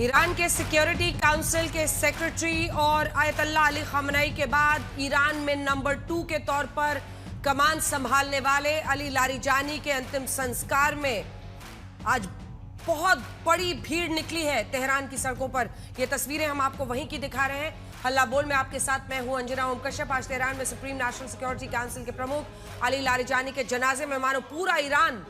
Iran के security council के secretary और आयतुल्लाह अली खामनेई के बाद ईरान में नंबर 2 के तौर पर कमान संभालने वाले अली लारिजानी के अंतिम संस्कार में आज बहुत बड़ी भीड़ निकली है तेहरान की सड़कों पर। ये तस्वीरें हम आपको वहीं की दिखा रहे हैं। हल्ला बोल में आपके साथ मैं हूं अंजना ओम कश्यप। आज तेहरान में सुप्रीम नेशनल सिक्योरिटी काउंसिल के प्रमुख अली लारिजानी के जनाजे में मानो पूरा ईरान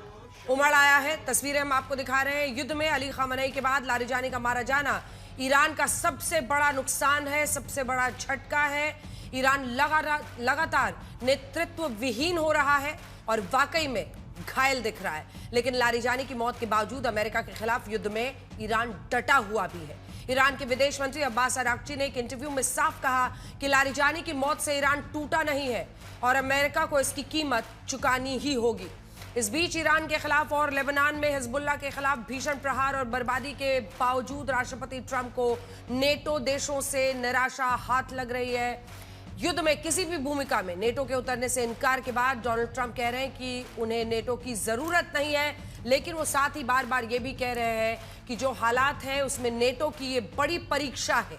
उमड़ आया है। तस्वीरें हम आपको दिखा रहे हैं। युद्ध में अली खामनेई के बाद लारिजानी का मारा जाना ईरान का सबसे बड़ा नुकसान है, सबसे बड़ा झटका है। ईरान लगातार नेतृत्व विहीन हो रहा है और वाकई में घायल दिख रहा है। लेकिन लारिजानी की मौत के बावजूद अमेरिका के खिलाफ युद्ध में ईरान डटा हुआ भी है। ईरान के विदेश मंत्री अब्बास अराक्ची ने एक इंटरव्यू में साफ कहा कि लारिजानी की मौत से ईरान टूटा नहीं है और अमेरिका को इसकी कीमत चुकानी ही होगी। इस बीच ईरान के खिलाफ और लेबनान में हिजबुल्लाह के खिलाफ भीषण प्रहार और बर्बादी के बावजूद राष्ट्रपति ट्रंप को नेटो देशों से निराशा हाथ लग रही है। युद्ध में किसी भी भूमिका में नेटो के उतरने से इनकार के बाद डोनाल्ड ट्रंप कह रहे हैं कि उन्हें नेटो की जरूरत नहीं है, लेकिन वो साथ ही बार बार ये भी कह रहे हैं कि जो हालात हैं उसमें नेटो की ये बड़ी परीक्षा है।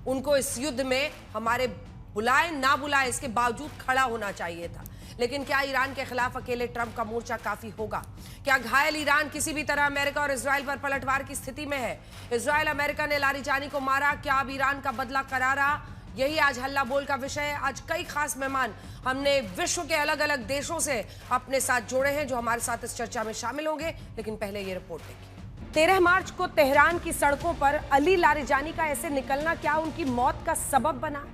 उनको इस युद्ध में हमारे बुलाए ना बुलाए इसके बावजूद खड़ा होना चाहिए था। लेकिन क्या ईरान के खिलाफ अकेले ट्रंप का मोर्चा काफी होगा? क्या घायल ईरान किसी भी तरह अमेरिका और इजराइल पर पलटवार की स्थिति में है? इजराइल अमेरिका ने लारिजानी को मारा, क्या अब ईरान का बदला करारा? यही आज हल्ला बोल का विषय है। आज कई खास मेहमान हमने विश्व के अलग अलग देशों से अपने साथ जोड़े हैं जो हमारे साथ इस चर्चा में शामिल होंगे। लेकिन पहले ये रिपोर्ट देखिए। 13 मार्च को तेहरान की सड़कों पर अली लारिजानी का ऐसे निकलना क्या उनकी मौत का सबब बना?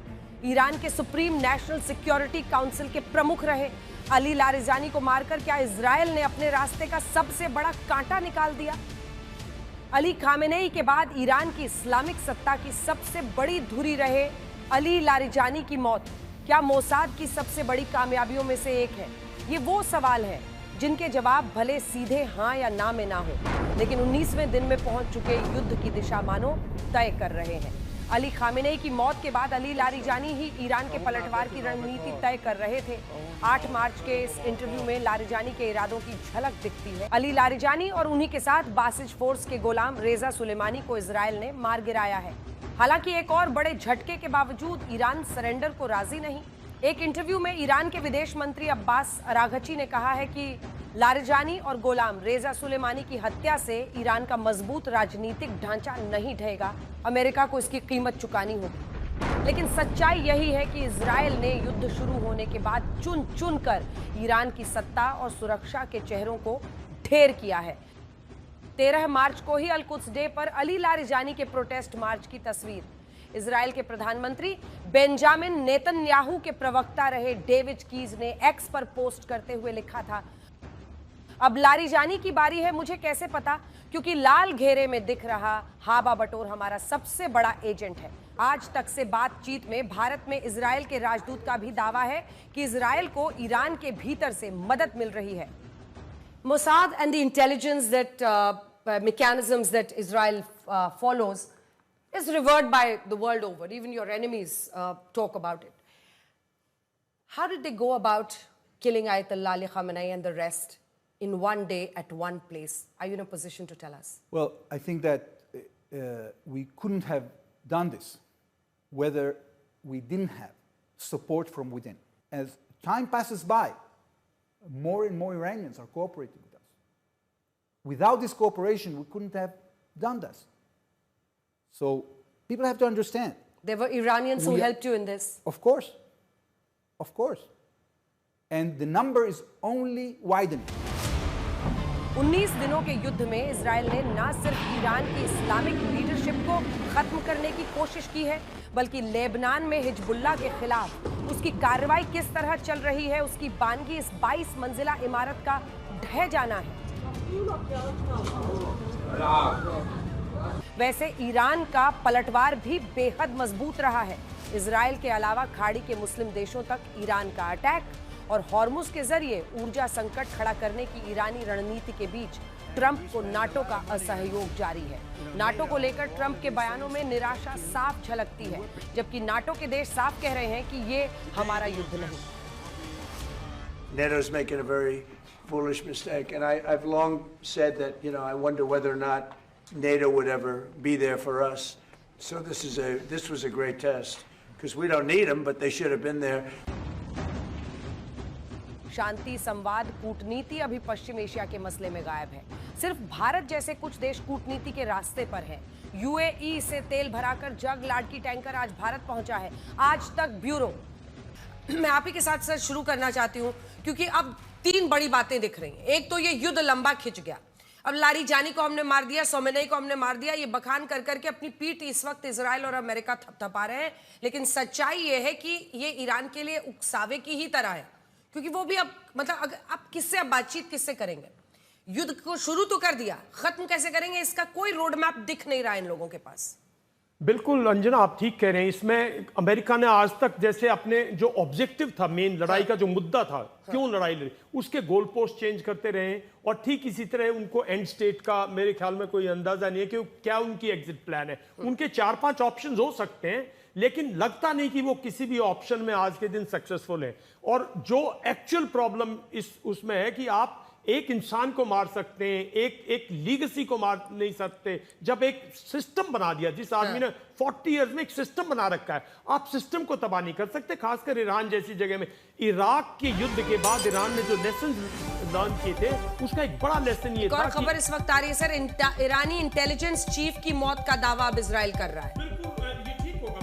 ईरान के सुप्रीम नेशनल सिक्योरिटी काउंसिल के प्रमुख रहे अली लारिजानी को मारकर क्या इजराइल ने अपने रास्ते का सबसे बड़ा कांटा निकाल दिया? अली खामेनेई के बाद ईरान की इस्लामिक सत्ता की सबसे बड़ी धुरी रहे अली लारिजानी की मौत क्या मोसाद की सबसे बड़ी कामयाबियों में से एक है? ये वो सवाल है जिनके जवाब भले सीधे हाँ या ना में ना हो, लेकिन 19वें दिन में पहुंच चुके युद्ध की दिशा मानो तय कर रहे हैं। अली खामेनेई की मौत के बाद अली लारिजानी ही ईरान के पलटवार की रणनीति तय कर रहे थे। 8 मार्च के इस इंटरव्यू में लारिजानी के इरादों की झलक दिखती है। अली लारिजानी और उन्हीं के साथ बासिज फोर्स के गुलाम रेजा सुलेमानी को इजराइल ने मार गिराया है। हालांकि एक और बड़े झटके के बावजूद ईरान सरेंडर को राजी नहीं। एक इंटरव्यू में ईरान के विदेश मंत्री अब्बास अराघची ने कहा है कि लारिजानी और गुलाम रेजा सुलेमानी की हत्या से ईरान का मजबूत राजनीतिक ढांचा नहीं ढहेगा, अमेरिका को इसकी कीमत चुकानी होगी। लेकिन सच्चाई यही है कि इजराइल ने युद्ध शुरू होने के बाद चुन चुन कर ईरान की सत्ता और सुरक्षा के चेहरों को ढेर किया है। 13 मार्च को ही अल-कुद्स डे पर अली लारिजानी के प्रोटेस्ट मार्च की तस्वीर इजराइल के प्रधानमंत्री बेंजामिन नेतन्याहू के प्रवक्ता रहे डेविड कीज ने एक्स पर पोस्ट करते हुए लिखा था, अब लारिजानी की बारी है, मुझे कैसे पता, क्योंकि लाल घेरे में दिख रहा हाबा बटोर हमारा सबसे बड़ा एजेंट है। आज तक से बातचीत में भारत में इजराइल के राजदूत का भी दावा है कि इजराइल को ईरान के भीतर से मदद मिल रही है। Mossad and the intelligence that mechanisms that Israel follows is revered by the world over. Even your enemies talk about it. How did they go about killing Ayatollah Ali Khamenei and the rest in one day at one place? Are you in a position to tell us? Well, I think that we couldn't have done this whether we didn't have support from within. As time passes by, more and more Iranians are cooperating with us. Without this cooperation, we couldn't have done this. So people have to understand. There were Iranians who helped you in this. Of course. Of course. And the number is only widening. 19 दिनों के युद्ध में Israel ने न सिर्फ Iran की Islamic leadership को खत्म करने की कोशिश की है, बल्कि लेबनान में हिजबुल्लाह के खिलाफ उसकी कार्रवाई किस तरह चल रही है उसकी बानगी इस 22 मंजिला इमारत का ढह जाना है। वैसे ईरान का पलटवार भी बेहद मजबूत रहा है। इजराइल के अलावा खाड़ी के मुस्लिम देशों तक ईरान का अटैक और हॉर्मुज के जरिए ऊर्जा संकट खड़ा करने की ईरानी रणनीति के बीच ट्रंप को नाटो का असहयोग जारी है। नाटो को लेकर ट्रंप के बयानों में निराशा साफ झलकती है, जबकि नाटो के देश साफ कह रहे हैं कि ये हमारा युद्ध नहीं। NATO's making a very foolish mistake, and I've long said that, I wonder whether or not NATO would ever be there for us. So this was a great test because we don't need them, but they should have been there. शांति, संवाद, कूटनीति अभी पश्चिम Asia के मसले में गायब है। सिर्फ भारत जैसे कुछ देश कूटनीति के रास्ते पर है। यूएई से तेल भराकर जग लाडकी टैंकर आज भारत पहुंचा है। आज तक ब्यूरो। मैं आप ही के साथ सर शुरू करना चाहती हूं क्योंकि अब तीन बड़ी बातें दिख रही हैं। एक तो ये युद्ध लंबा खिंच गया। अब लारीजानी को हमने मार दिया, सोमेनी को हमने मार दिया, ये बखान कर करके अपनी पीठ इस वक्त इजराइल और अमेरिका थपथपा रहे हैं। लेकिन सच्चाई ये है कि ये ईरान के लिए उकसावे की ही तरह है, क्योंकि वो भी अब मतलब अब किससे अब बातचीत किससे करेंगे? युद्ध को शुरू तो कर दिया, खत्म कैसे करेंगे इसका कोई रोड मैप दिख नहीं रहा इन लोगों के पास। बिल्कुल अंजना, आप ठीक कह रहे हैं। इसमें अमेरिका ने आज तक जैसे अपने जो ऑब्जेक्टिव था, मेन लड़ाई का जो मुद्दा था, क्यों लड़ाई लड़ी, उसके गोल पोस्ट चेंज करते रहे। और ठीक इसी तरह उनको एंड स्टेट का मेरे ख्याल में कोई अंदाजा नहीं है कि क्या उनकी एग्जिट प्लान है। उनके 4-5 ऑप्शन हो सकते हैं, लेकिन लगता नहीं कि वो किसी भी ऑप्शन में आज के दिन सक्सेसफुल है। और जो एक्चुअल प्रॉब्लम उसमें है कि आप एक इंसान को मार सकते हैं, एक लीगेसी को मार नहीं सकते। जब एक सिस्टम बना दिया, जिस आदमी ने 40 इयर्स में एक सिस्टम बना रखा है, आप सिस्टम को तबाह नहीं कर सकते। खासकर ईरान जैसी जगह में। इराक के युद्ध के बाद ईरान ने जो लेसन लर्न किए थे, उसका एक बड़ा लेसन ये था। और खबर इस वक्त आ रही है सर, ईरानी इंटेलिजेंस चीफ की मौत का दावा अब इजराइल कर रहा है। बिल्कुल ये ठीक होगा।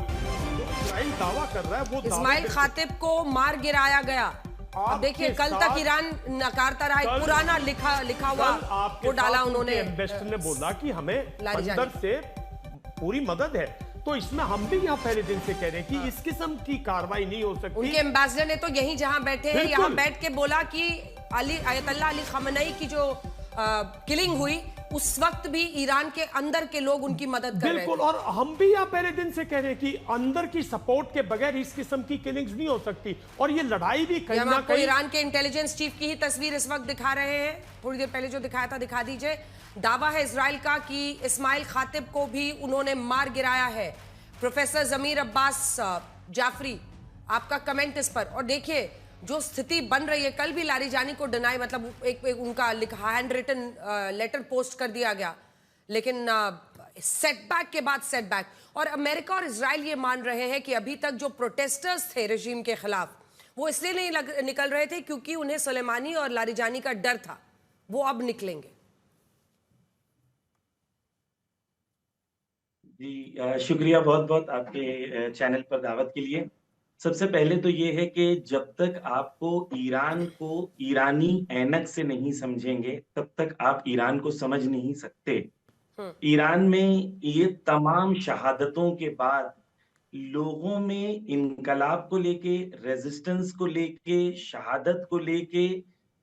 जो इजराइल दावा कर रहा है वो इस्माइल खातिब को मार गिराया गया। अब देखिए, कल तक ईरान नकारता रहा, एक पुराना लिखा हुआ वो डाला उन्होंने। एम्बेसडर ने बोला कि हमें अंदर से पूरी मदद है। तो इसमें हम भी यहाँ पहले दिन से कह रहे हैं कि इस किस्म की कार्रवाई नहीं हो सकती। उनके एम्बेसडर ने तो यहीं जहां बैठे हैं, यहाँ बैठ के बोला कि आयतुल्लाह अली खamenei की जो किलिंग हुई, उस वक्त भी ईरान के अंदर के लोग उनकी मदद कर रहे थे। बिल्कुल, और हम भी यहाँ पहले दिन से कह रहे हैं कि अंदर की सपोर्ट के बगैर इस किस्म की किलिंग्स नहीं हो सकती। और ये लड़ाई भी कहीं ना कहीं ईरान के इंटेलिजेंस चीफ की ही तस्वीर इस वक्त दिखा रहे हैं। थोड़ी देर पहले जो दिखाया था दिखा दीजिए। दावा है इजराइल का कि इस्माइल खातिब को भी उन्होंने मार गिराया है। प्रोफेसर जमीर अब्बास जाफरी, आपका कमेंट इस पर। और देखिए जो स्थिति बन रही है, कल भी लारीजानी को डिनाई, मतलब एक उनका लिखा हैंड रिटन लेटर पोस्ट कर दिया गया, लेकिन सेटबैक के बाद सेटबैक। और अमेरिका और इजराइल ये मान रहे हैं कि अभी तक जो प्रोटेस्टर्स थे रेजिम के खिलाफ, वो इसलिए नहीं निकल रहे थे क्योंकि उन्हें सुलेमानी और लारीजानी का डर था। वो अब निकलेंगे। जी शुक्रिया बहुत बहुत आपके चैनल पर दावत के लिए। सबसे पहले तो ये है कि जब तक आपको ईरान को ईरानी ऐनक से नहीं समझेंगे, तब तक आप ईरान को समझ नहीं सकते। ईरान में ये तमाम शहादतों के बाद लोगों में इनकलाब को लेके, रेजिस्टेंस को लेके, शहादत को लेके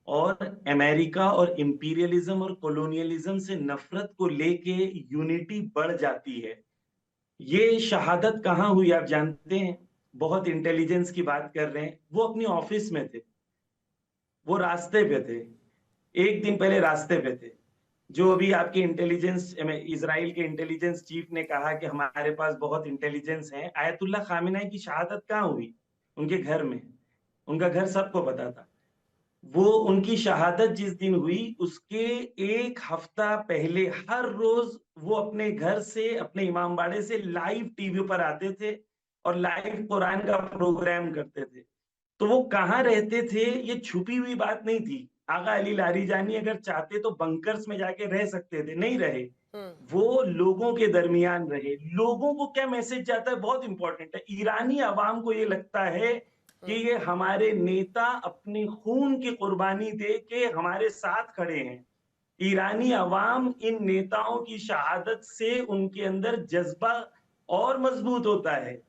और अमेरिका और इंपीरियलिज्म और कॉलोनियलिज्म से नफरत को लेके यूनिटी बढ़ जाती है। ये शहादत कहाँ हुई आप जानते हैं? बहुत इंटेलिजेंस की बात कर रहे हैं, वो अपनी ऑफिस में थे, वो रास्ते पे थे, एक दिन पहले रास्ते पे थे। जो अभी आपके इंटेलिजेंस, इजराइल के इंटेलिजेंस चीफ ने कहा कि हमारे पास बहुत इंटेलिजेंस है। आयतुल्लाह खामेनेई की शहादत कहाँ हुई? उनके घर में। उनका घर सबको पता था। वो उनकी शहादत जिस दिन हुई, उसके एक हफ्ता पहले हर रोज वो अपने घर से, अपने इमामबाड़े से लाइव टीवी पर आते थे और लाइव कुरान का प्रोग्राम करते थे। तो वो कहाँ रहते थे ये छुपी हुई बात नहीं थी। आगा अली लारीजानी अगर चाहते तो बंकर्स में जाके रह सकते थे, नहीं रहे। वो लोगों के दरमियान रहे। लोगों को क्या मैसेज जाता है, बहुत इंपॉर्टेंट है। ईरानी अवाम को ये लगता है कि ये हमारे नेता अपने खून की कुर्बानी दे के हमारे साथ खड़े हैं। ईरानी अवाम इन नेताओं की शहादत से उनके अंदर जज्बा और मजबूत होता है।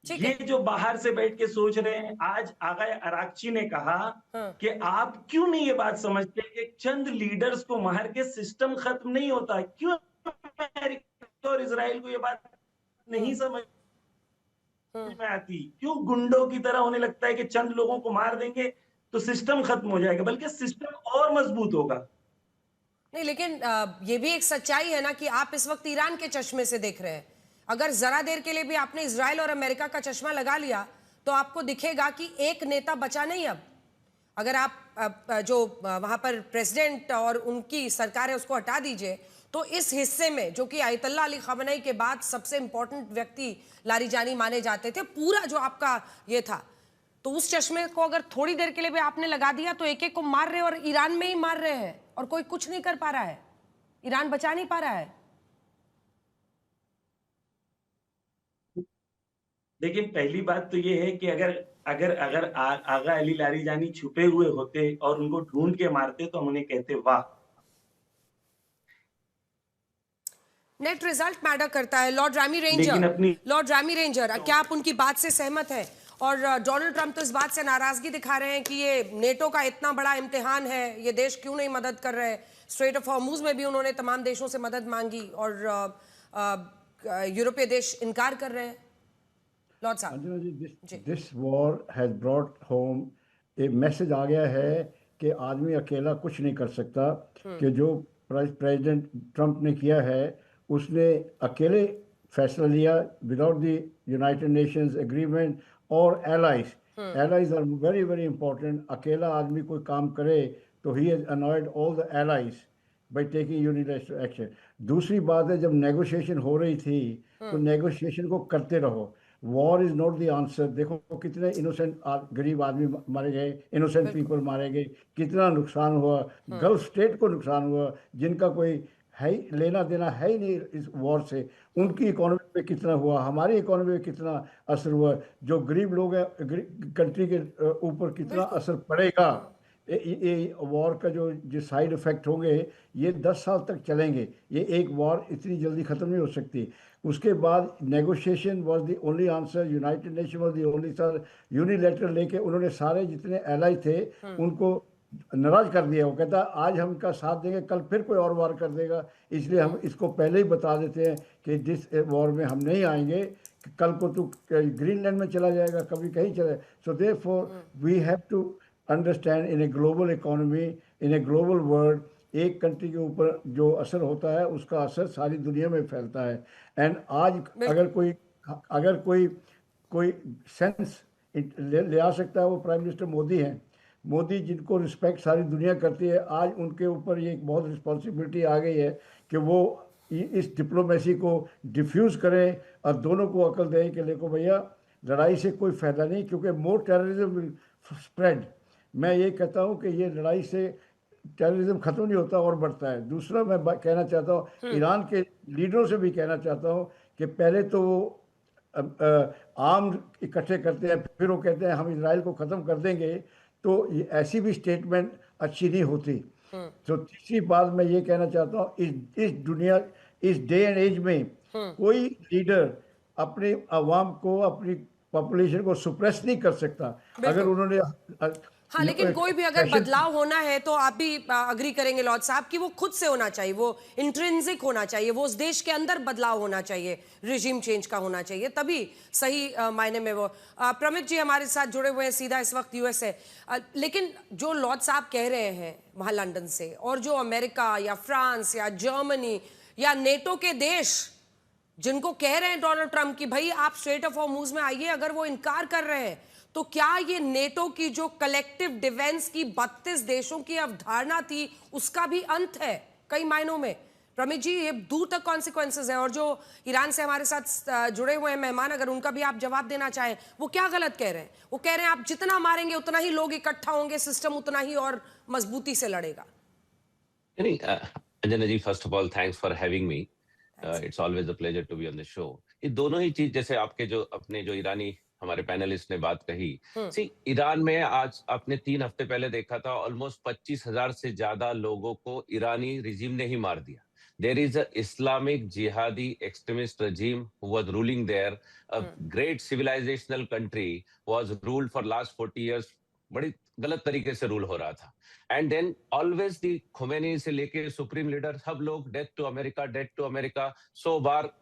ये जो बाहर से बैठ के सोच रहे हैं, आज आगा अराक्ची ने कहा कि आप क्यों नहीं ये बात समझते कि चंद लीडर्स को मार के सिस्टम खत्म नहीं होता? क्यों अमेरिका और इजराइल को ये बात नहीं समझ में आती? क्यों गुंडों की तरह उन्हें लगता है कि चंद लोगों को मार देंगे तो सिस्टम खत्म हो जाएगा, बल्कि सिस्टम और मजबूत होगा। नहीं, लेकिन ये भी एक सच्चाई है ना कि आप इस वक्त ईरान के चश्मे से देख रहे हैं। अगर जरा देर के लिए भी आपने इजराइल और अमेरिका का चश्मा लगा लिया तो आपको दिखेगा कि एक नेता बचा नहीं। अब अगर आप जो वहां पर प्रेसिडेंट और उनकी सरकार है उसको हटा दीजिए, तो तो इस हिस्से में जो कि आयतुल्लाह अली खamenei के बाद सबसे इंपॉर्टेंट व्यक्ति लारिजानी माने जाते थे, पूरा जो आपका ये था, तो उस चश्मे को अगर थोड़ी देर के लिए भी आपने लगा दिया तो एक एक को मार रहे हैं, और ईरान में ही मार रहे हैं और कोई कुछ नहीं कर पा रहा है, ईरान बचा नहीं पा रहा है। देखिए, पहली बात तो ये है कि अगर आगा अली लारिजानी छुपे हुए होते और उनको ढूंढ के मारते तो हम उन्हें कहते वाह। नेट रिजल्ट मैटर करता है। लॉर्ड रैमी रेंजर, क्या आप उनकी बात से सहमत हैं? और डोनाल्ड ट्रंप तो इस बात से नाराजगी दिखा रहे हैं कि ये नेटो का इतना बड़ा इम्तिहान है, ये देश क्यों नहीं मदद कर रहे। स्ट्रेट ऑफ हॉर्मुज में भी उन्होंने तमाम देशों से मदद मांगी और यूरोपीय देश इनकार कर रहे हैं। लॉर्ड साहब, this war has brought home एक मैसेज आ गया है कि आदमी अकेला कुछ नहीं कर सकता, कि जो प्रेसिडेंट ट्रंप ने किया है उसने अकेले फैसला लिया without the United Nations agreement और allies are very very important. अकेला आदमी कोई काम करे तो ही has annoyed all the allies by taking unilateral action. दूसरी बात है, जब नेगोशिएशन हो रही थी तो नेगोशिएशन को करते रहो। War is not the answer. देखो कितने इनोसेंट गरीब आदमी मारे गए, इनोसेंट पीपल मारे गए, कितना नुकसान हुआ, गल्फ स्टेट को नुकसान हुआ जिनका कोई है ही लेना देना है ही नहीं इस वॉर से। उनकी इकोनॉमी पे कितना हुआ, हमारी इकोनॉमी पे कितना असर हुआ, जो गरीब लोग हैं कंट्री के ऊपर कितना असर पड़ेगा। ये वॉर का जो साइड इफेक्ट होंगे ये 10 साल तक चलेंगे। ये एक वॉर इतनी जल्दी ख़त्म नहीं हो सकती। उसके बाद negotiation was the only answer. United nation was the only sir. Unilateral लेके उन्होंने सारे जितने एलाई थे उनको नाराज कर दिया। वो कहता आज हम इनका साथ देंगे, कल फिर कोई और वार कर देगा, इसलिए हम इसको पहले ही बता देते हैं कि जिस वॉर में हम नहीं आएंगे, कल को तू ग्रीनलैंड में चला जाएगा, कभी कहीं चला। So therefore we have to understand in a global economy, in a global world, एक कंट्री के ऊपर जो असर होता है उसका असर सारी दुनिया में फैलता है। एंड आज अगर कोई सेंस ले आ सकता है वो प्राइम मिनिस्टर मोदी हैं। मोदी जिनको रिस्पेक्ट सारी दुनिया करती है, आज उनके ऊपर ये एक बहुत रिस्पॉन्सिबिलिटी आ गई है कि वो इस डिप्लोमेसी को डिफ्यूज़ करें और दोनों को अकल दें कि देखो भैया लड़ाई से कोई फ़ायदा नहीं, क्योंकि मोर टेररिज्म विल स्प्रेड। मैं ये कहता हूँ कि ये लड़ाई से टेररिज्म ख़त्म नहीं होता और बढ़ता है। दूसरा मैं कहना चाहता हूँ, ईरान के लीडरों से भी कहना चाहता हूँ कि पहले तो वो आर्म इकट्ठे करते हैं, फिर वो कहते हैं हम इजराइल को ख़त्म कर देंगे, तो ये ऐसी भी स्टेटमेंट अच्छी नहीं होती। तो तीसरी बात मैं ये कहना चाहता हूँ, इस डे एंड एज में कोई लीडर अपने अवाम को, अपनी पॉपुलेशन को सुप्रेस नहीं कर सकता। अगर उन्होंने हाँ, लेकिन कोई भी अगर बदलाव होना है तो आप भी अग्री करेंगे लॉर्ड साहब कि वो खुद से होना चाहिए, वो इंट्रिंसिक होना चाहिए, वो उस देश के अंदर बदलाव होना चाहिए, रिजीम चेंज का होना चाहिए, तभी सही मायने में वो। प्रमित जी हमारे साथ जुड़े हुए हैं सीधा इस वक्त यूएस से। लेकिन जो लॉर्ड साहब कह रहे हैं वहाँ लंदन से, और जो अमेरिका या फ्रांस या जर्मनी या नेटो के देश जिनको कह रहे हैं डोनाल्ड ट्रंप कि भाई आप स्ट्रेट ऑफ हॉर्मुज में आइए, अगर वो इनकार कर रहे हैं तो क्या ये नेटो की जो कलेक्टिव डिफेंस की 32 देशों की अवधारणा थी उसका भी अंत है कई मायनों में? प्रमित जी, ये दूर तक कॉन्सिक्वेंसेस है। और जो ईरान से हमारे साथ जुड़े हुए हैं मेहमान, अगर उनका भी आप जवाब देना चाहें, वो क्या गलत कह रहे हैं? वो कह रहे हैं आप जितना मारेंगे उतना ही लोग इकट्ठा होंगे, सिस्टम उतना ही और मजबूती से लड़ेगा। Anjana ji, first of all thanks for having me. It's always a pleasure to be on the show. ये दोनों ही चीज, जैसे आपके जो अपने जो ईरानी हमारे पैनलिस्ट ने बात कही, ईरान में आज आपने 3 हफ्ते पहले देखा था ऑलमोस्ट 25,000 से ज्यादा लोगों को ईरानी रिजीम ने ही मार दिया। There is a Islamic jihadi extremist regime who was ruling there. A great civilizational country was ruled for last 40 years. बड़ी गलत तरीके से रूल हो रहा था। And then always the Khomeini से लेके सुप्रीम लीडर सब लोग डेथ टू अमेरिका 100 बार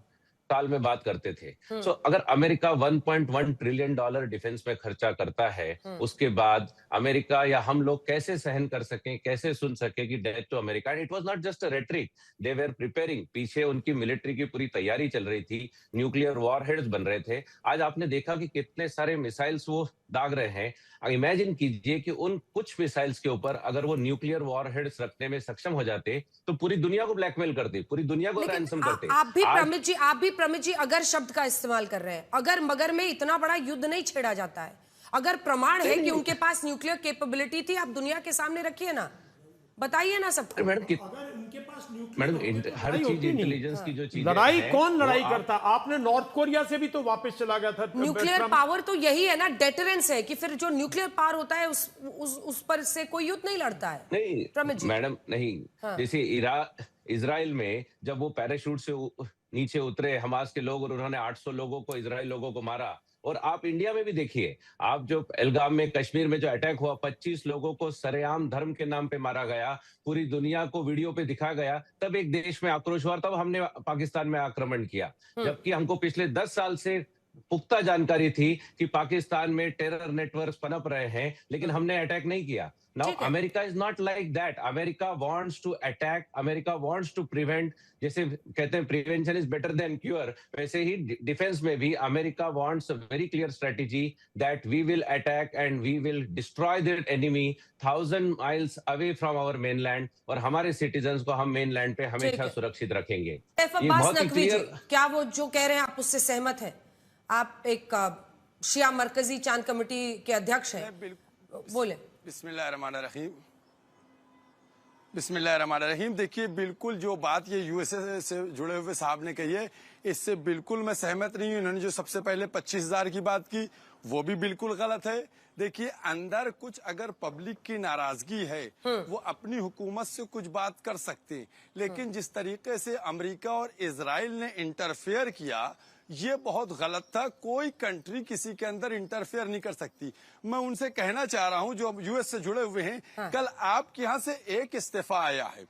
साल में बात करते थे। सो अगर अमेरिका 1.1 ट्रिलियन डॉलर डिफेंस में खर्चा करता है, उसके बाद अमेरिका या हम लोग कैसे सहन कर सकें, कैसे सुन सके कि death to America? And it was not just a rhetoric, they were preparing. पीछे उनकी मिलिट्री की पूरी तैयारी चल रही थी, न्यूक्लियर वॉरहेड्स बन रहे थे। आज आपने देखा कि कितने सारे मिसाइल्स वो दाग रहे हैं, इमेजिन कीजिए कि उन कुछ मिसाइल्स के ऊपर अगर वो न्यूक्लियर वॉरहेड्स रखने में सक्षम हो जाते तो पूरी दुनिया को ब्लैकमेल करते, पूरी दुनिया को रैंसम करते। आप भी प्रमित जी अगर शब्द का इस्तेमाल कर रहे हैं, अगर मगर में इतना बड़ा युद्ध नहीं छेड़ा जाता है, अगर प्रमाण है कि उनके पास न्यूक्लियर कैपेबिलिटी थी, आप दुनिया के सामने रखिए ना, बताइए ना सबको। मैडम हर चीज इंटेलिजेंस की जो चीज लड़ाई कौन लड़ाई करता? आपने नॉर्थ कोरिया से भी तो वापस चला गया था। न्यूक्लियर पावर तो यही है ना, डेटरेंस है कि फिर जो न्यूक्लियर पावर होता है उस पर से कोई युद्ध नहीं लड़ता है। नहीं मैडम नहीं, जैसे इजराइल में जब वो पैराशूट से नीचे उतरे हमास के लोग और उन्होंने 800 लोगों को, इजराइल लोगों को मारा, और आप इंडिया में भी देखिए, आप जो पहलगाम में कश्मीर में जो अटैक हुआ, 25 लोगों को सरेआम धर्म के नाम पे मारा गया, पूरी दुनिया को वीडियो पे दिखाया गया, तब एक देश में आक्रोश हुआ, तब हमने पाकिस्तान में आक्रमण किया। जबकि हमको पिछले 10 साल से पुख्ता जानकारी थी कि पाकिस्तान में टेरर नेटवर्क पनप रहे हैं, लेकिन हमने अटैक नहीं किया। Now America is not like that. America wants to attack. America wants to prevent. जैसे कहते हैं prevention is better than cure. वैसे ही डिफेंस में भी America wants a very clear strategy that we will attack and we will destroy their enemy 1,000 miles away from our mainland, और हमारे citizens को हम मेनलैंड पे हमेशा सुरक्षित रखेंगे। ये बहुत ही क्लियर। क्या वो जो कह रहे हैं आप उससे सहमत हैं? आप एक शिया मरकजी चांद कमेटी के अध्यक्ष हैं, बोले। बिस्मिल्लाहिर्रहमानिर्रहीम। बिस्मिल्लाहिर्रहमानिर्रहीम। देखिए, बिल्कुल जो बात ये यूएसए से जुड़े हुए साहब ने कही है, इससे बिल्कुल मैं सहमत नहीं हूँ। इन्होंने जो सबसे पहले 25,000 की बात की, वो भी बिल्कुल गलत है। देखिए, अंदर कुछ अगर पब्लिक की नाराजगी है, वो अपनी हुकूमत से कुछ बात कर सकते हैं, लेकिन जिस तरीके से अमेरिका और इजराइल ने इंटरफेयर किया, ये बहुत गलत था। कोई कंट्री किसी के अंदर इंटरफेयर नहीं कर सकती। मैं उनसे कहना चाह रहा हूं जो यूएस से जुड़े हुए हैं, कल आपके यहां से एक इस्तीफा आया है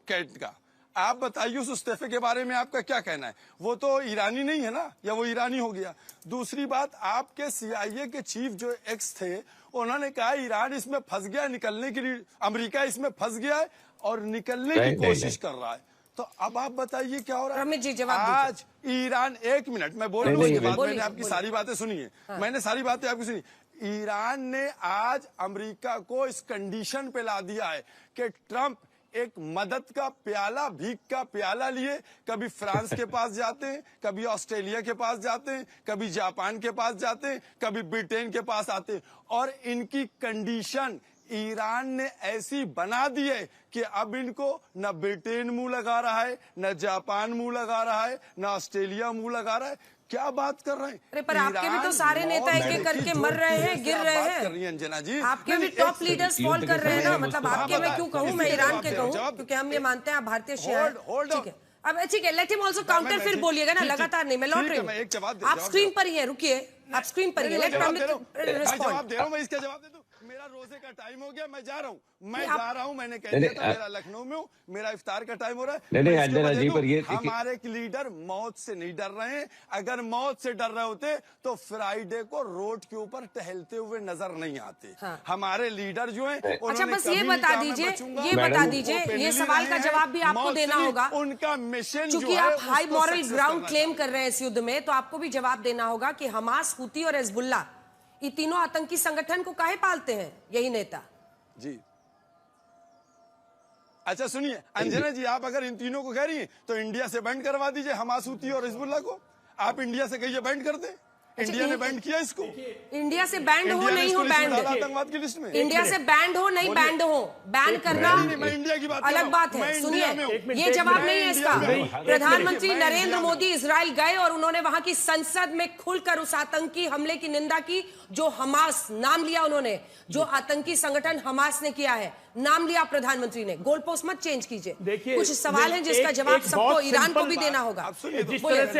कैट का, आप बताइए उस इस्तीफे के बारे में आपका क्या कहना है? वो तो ईरानी नहीं है ना, या वो ईरानी हो गया? दूसरी बात, आपके CIA के चीफ जो एक्स थे, उन्होंने कहा ईरान इसमें फंस गया, निकलने के लिए अमेरिका इसमें फंस गया है और निकलने की कोशिश कर रहा है। तो अब आप बताइए क्या हो रहा है? जी जवाब आज ईरान, एक मिनट मैं बोल रहा हूँ, उसके बाद मैंने आपकी सारी बातें सुनी है। मैंने सारी बातें आपकी सुनी। ईरान ने आज अमेरिका को इस कंडीशन पे ला दिया है कि ट्रंप एक मदद का प्याला, भीख का प्याला लिए कभी फ्रांस के पास जाते हैं, कभी ऑस्ट्रेलिया के पास जाते हैं, कभी जापान के पास जाते हैं, कभी ब्रिटेन के पास आते हैं, और इनकी कंडीशन ईरान ने ऐसी बना दी है कि अब इनको न ब्रिटेन मुंह लगा रहा है, न जापान मुंह लगा रहा है, न ऑस्ट्रेलिया मुंह लगा रहा है। क्या बात कर रहे हैं? अरे पर आपके भी तो सारे नेता एक एक करके मर रहे हैं, गिर रहे हैं। कर रही है अंजना जी, आपके भी टॉप लीडर्स फॉल कर रहे हैं ना। मतलब आपके मैं क्यों कहूँ, मैं ईरान के कहूँ, क्योंकि हम ये मानते हैं आप भारतीय शिया हैं। ठीक है, अब ठीक है, लेट हिम आल्सो काउंटर, फिर बोलिएगा ना, लगातार नहीं, मैं लौट रही हूँ। आप स्क्रीन पर ही है, रुकिए, आप स्क्रीन पर ही है। लेट जवाब दे रहा हूँ मैं, इसका जवाब दे दूं। मेरा रोजे का टाइम हो गया, मैं जा रहा हूँ, मैंने कह दिया था मेरा लखनऊ में हूँ, मेरा इफ्तार का टाइम हो रहा है। नहीं अंजना जी, पर ये हमारे लीडर मौत से नहीं डर रहे हैं। अगर मौत से डर रहे होते तो फ्राइडे को रोड के ऊपर टहलते हुए नजर नहीं आते। हमारे लीडर जो है, अच्छा बस ये बता दीजिए, ये सवाल का जवाब भी आपको देना होगा। उनका मिशन, चूंकि आप हाई मॉरल ग्राउंड क्लेम कर रहे हैं इस युद्ध में, तो आपको भी जवाब देना होगा कि हमास, हूती और हिजबुल्लाह, ये तीनों आतंकी संगठन को काहे पालते हैं यही नेता? जी अच्छा सुनिए अंजना जी, आप अगर इन तीनों को कह रही हैं तो इंडिया से बैंड करवा दीजिए हमास, हूती और हिजबुल्लाह को। आप इंडिया से कहिए बैंड कर दे। इंडिया ने बैंड किया इसको। इंडिया से बैंड हो नहीं हो, बैंड आतंकवाद की लिस्ट में इंडिया से बैंड हो नहीं बैंड हो, बैन करना इंडिया की बात अलग बात है। सुनिए, ये जवाब नहीं है इसका। प्रधानमंत्री नरेंद्र मोदी इजराइल गए और उन्होंने वहां की संसद में खुलकर उस आतंकी हमले की निंदा की जो हमास नाम लिया, उन्होंने जो आतंकी संगठन हमास ने किया है, नाम लिया प्रधानमंत्री ने। गोल पोस्ट मत चेंज कीजिए। कुछ सवाल हैं जिसका जवाब सबको ईरान को भी देना होगा। जिस तरह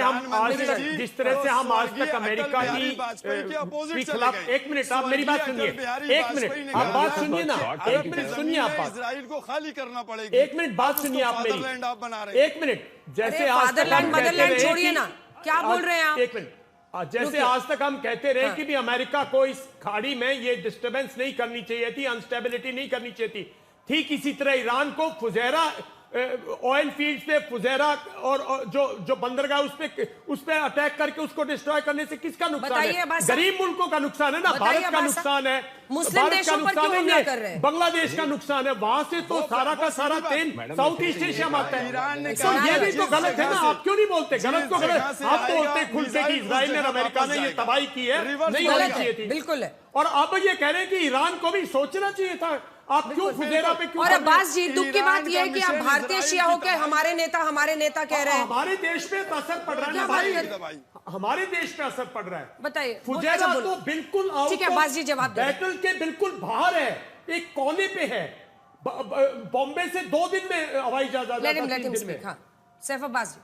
से हम आज तक अमेरिका की खिलाफ, एक मिनट आप मेरी बात सुनिए, एक मिनट आप बात सुनिए ना, एक मिनट सुनिए आप बात, इजराइल को खाली करना पड़ेगा। एक मिनट बात सुनिए आप मेरी, आप बना रहे हैं। एक मिनट, जैसे फादरलैंड मदरलैंड छोड़िए ना, क्या बोल रहे हैं आप? एक मिनट, जैसे आज तक हम कहते रहे कि भी अमेरिका को इस खाड़ी में ये डिस्टर्बेंस नहीं करनी चाहिए थी, अनस्टेबिलिटी नहीं करनी चाहिए थी, ठीक इसी तरह ईरान को फुजैरा ऑयल फील्ड्स पे फुजेरा और जो बंदरगाह उस पे अटैक करके उसको डिस्ट्रॉय करने से किसका नुकसान है? गरीब मुल्कों का नुकसान है ना, भारत का नुकसान है, मुस्लिम देशों पर क्यों हमला कर रहे हैं? बांग्लादेश का नुकसान है, वहां से तो सारा का सारा तेल साउथ ईस्ट एशिया में आता है। तो ये भी तो गलत है ना, आप क्यों नहीं बोलते? गलत को गलत आप बोलते खुल से कि इजराइल ने अमेरिका ने ये तबाही की है, नहीं होनी चाहिए थी। बिल्कुल है। और अब ये कह रहे हैं कि ईरान को भी सोचना चाहिए था। आप क्यों फुजेरा पे क्यों? और अब्बास जी, दुख की बात यह है कि आप भारतीय शिया होकर हमारे नेता कह रहे हैं हमारे देश पे तो असर पड़ रहा है ना भाई, हमारे देश पे असर पड़ रहा है। बताइए। फुजेरा तो बिल्कुल ठीक है अब्बास जी, जवाब दे। बैटल के बिल्कुल बाहर है, एक कोने पे है। बॉम्बे से 2 दिन में हवाई जहाज आ जाता है, 3 दिन में। हाँ, सैफ अब्बास जी।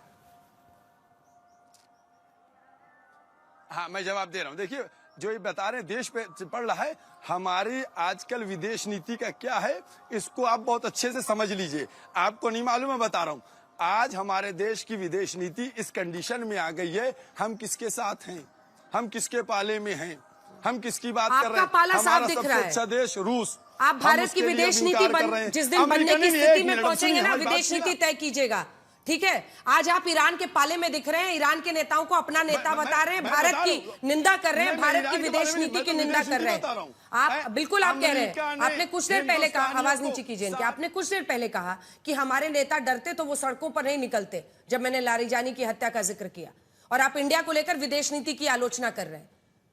हाँ, मैं जवाब दे रहा हूँ। देखिए, जो ये बता रहे हैं देश पे पड़ रहा है, हमारी आजकल विदेश नीति का क्या है, इसको आप बहुत अच्छे से समझ लीजिए। आपको नहीं मालूम, मैं बता रहा हूँ। आज हमारे देश की विदेश नीति इस कंडीशन में आ गई है, हम किसके साथ हैं, हम किसके पाले में हैं, हम किसकी बात कर रहे हैं। हमारा सबसे अच्छा देश रूस। आप भारत की विदेश नीति जिस दिन बनने की स्थिति में पहुंचेंगे ना, विदेश नीति तय कीजिएगा, ठीक है? आज आप ईरान के पाले में दिख रहे हैं, ईरान के नेताओं को अपना नेता बता रहे हैं, भारत की निंदा कर रहे हैं, भारत की विदेश नीति की निंदा कर रहे हैं। आप बिल्कुल आप कह रहे हैं, आपने कुछ देर पहले कहा, आवाज नीचे कीजिए इनकी, आपने कुछ देर पहले कहा कि हमारे नेता डरते तो वो सड़कों पर नहीं निकलते, जब मैंने लारीजानी की हत्या का जिक्र किया। और आप इंडिया को लेकर विदेश नीति की आलोचना कर रहे हैं।